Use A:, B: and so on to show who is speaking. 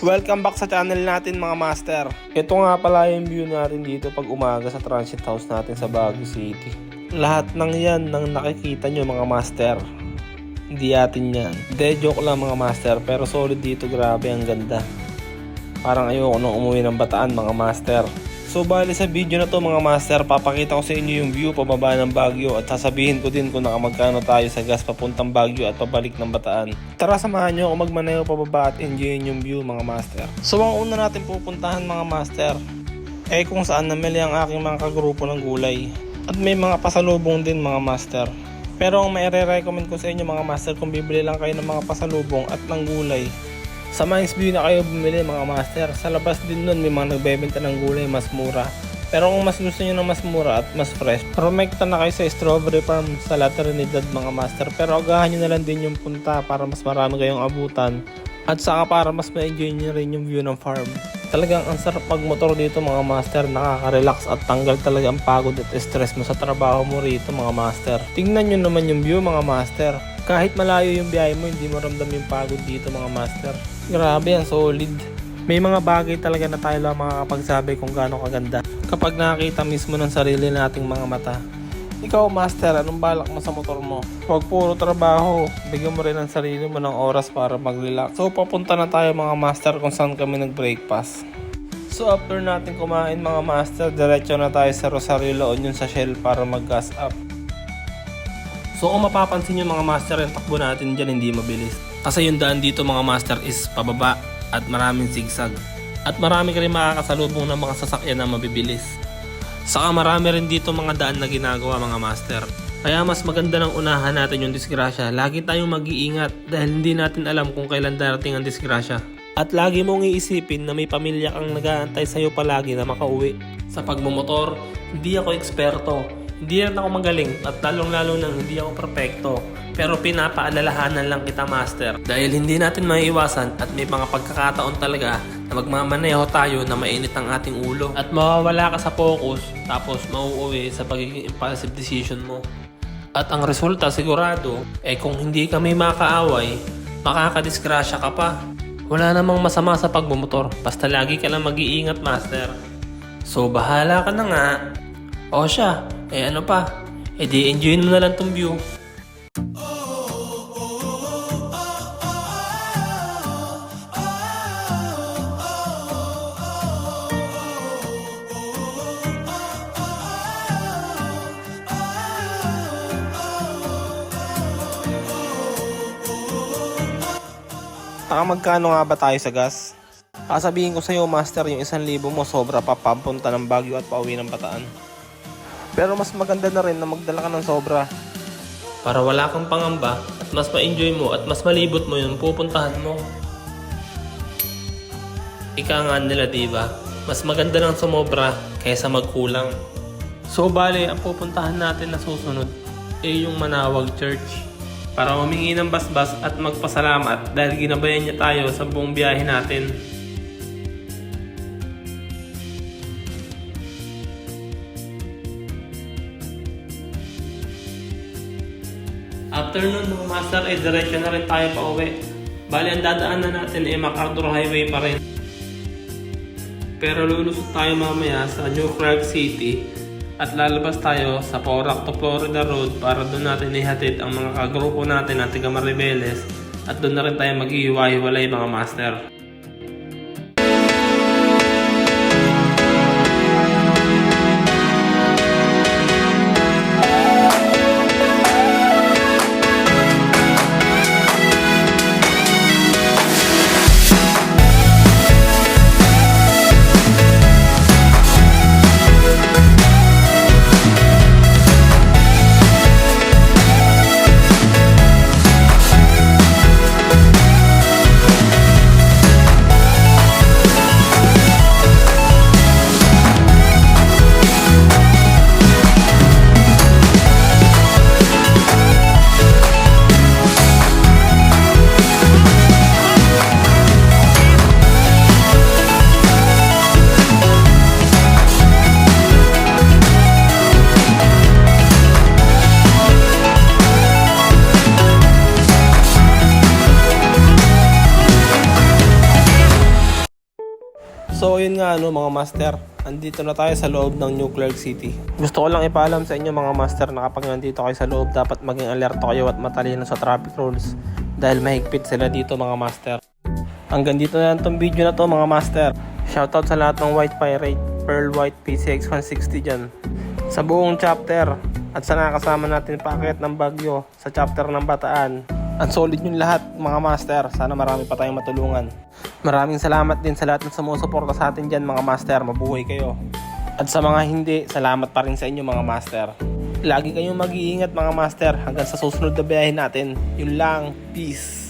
A: Welcome back sa channel natin mga master. Ito nga pala yung view natin dito pag umaga sa transit house natin sa Baguio City. Lahat ng yan nang nakikita nyo mga master, hindi atin yan. De joke lang mga master, pero solid dito, grabe ang ganda. Parang ayoko nung umuwi ng Bataan mga master. So bali sa video na to mga master, papakita ko sa inyo yung view pababa ng Baguio at sasabihin ko din kung nakamagkano tayo sa gas papuntang Baguio at pabalik ng Bataan. Tara samahan nyo ako magmaneho pababa at enjoyin yung view mga master. So ang una natin pupuntahan mga master, kung saan namili ang aking mga kagrupo ng gulay. At may mga pasalubong din mga master. Pero ang maire-recommend ko sa inyo mga master, kung bibili lang kayo ng mga pasalubong at ng gulay, sa Mines View na kayo bumili mga master. Sa labas din nun may mga nagbebenta ng gulay mas mura. Pero kung mas gusto nyo ng mas mura at mas fresh, rumekta na kayo sa Strawberry Farm sa La Trinidad mga master. Pero agahan nyo na lang din yung punta para mas marami kayong abutan. At saka para mas ma-enjoy nyo rin yung view ng farm. Talagang ang sarap magmotor dito mga master, nakaka-relax at tanggal talaga ang pagod at stress mo sa trabaho mo rito mga master. Tingnan nyo naman yung view mga master. Kahit malayo yung biyahe mo, hindi mo ramdam yung pagod dito mga master. Grabe, ang solid. May mga bagay talaga na tayo lang makakapagsabi kung gaano kaganda kapag nakakita mismo ng sarili nating mga mata. Ikaw master, anong balak mo sa motor mo? Huwag puro trabaho, bigyan mo rin ang sarili mo ng oras para mag-relax. So papunta na tayo mga master kung saan kami nag-breakfast. So after natin kumain mga master, diretso na tayo sa Rosario La Union sa Shell para mag-gas up. So kung mapapansin nyo mga master, yung takbo natin dyan hindi mabilis. Kasi yung daan dito mga master is pababa at maraming zigzag. At marami ka rin makakasalubong ng mga sasakyan na mabibilis. Saka marami rin dito mga daan na ginagawa mga master. Kaya mas maganda nang unahan natin yung disgrasya. Lagi tayong mag-iingat dahil hindi natin alam kung kailan darating ang disgrasya. At lagi mong iisipin na may pamilya kang nag-aantay sa'yo palagi na makauwi. Sa pagmumotor, hindi ako eksperto. Hindi rin ako magaling at lalong-lalo nang hindi ako perfecto. Pero pinapaalalahanan lang kita master. Dahil hindi natin maiiwasan at may mga pagkakataon talaga na magmamaneho tayo na mainit ang ating ulo. At mawawala ka sa focus tapos mauuwi sa pagiging impulsive decision mo. At ang resulta sigurado kung hindi ka may makaaway, makakadisgrasya ka pa. Wala namang masama sa pagbumotor, basta lagi ka lang mag-iingat master. So bahala ka na nga. O siya, ano pa? Di enjoyin mo na lang tong view. Magkano nga ba tayo sa gas? Sasabihin ko sa iyo master, yung 1,000 mo sobra pa papunta ng Baguio at pauwi ng Bataan. Pero mas maganda na rin na magdala ka ng sobra para wala kang pangamba at mas ma-enjoy mo at mas malibot mo yung pupuntahan mo. Ika nga nila diba, mas maganda ng sumobra kaysa magkulang. So bale, ang pupuntahan natin na susunod yung Manawag Church para humingi ng basbas at magpasalamat dahil ginabayan niya tayo sa buong biyahe natin. After nun mga master, diretso na rin tayo pa uwi. Bali ang dadaanan natin MacArthur Highway pa rin. Pero lulusot tayo mamaya sa New Clark City at lalabas tayo sa Porac to Florida Road para doon natin ihatid ang mga kagrupo natin na taga Maribeles at doon na rin tayo mag-iiwa-iwalay mga master. So yun nga mga master, andito na tayo sa loob ng New Clark City. Gusto ko lang ipaalam sa inyo mga master na kapag nandito kayo sa loob, dapat maging alerto kayo at matalino sa traffic rules dahil mahigpit sila dito mga master. Hanggang dito na lang tong video na to mga master. Shoutout sa lahat ng White Pirate, Pearl White, PCX 160 dyan. Sa buong chapter at sa nakasama natin paakyat ng Bagyo sa chapter ng Bataan. Ang solid yung lahat mga master. Sana marami pa tayong matulungan. Maraming salamat din sa lahat ng sumusuporta sa atin dyan mga master. Mabuhay kayo. At sa mga hindi, salamat pa rin sa inyo mga master. Lagi kayong mag-iingat mga master hanggang sa susunod na biyahe natin. Yun lang. Peace.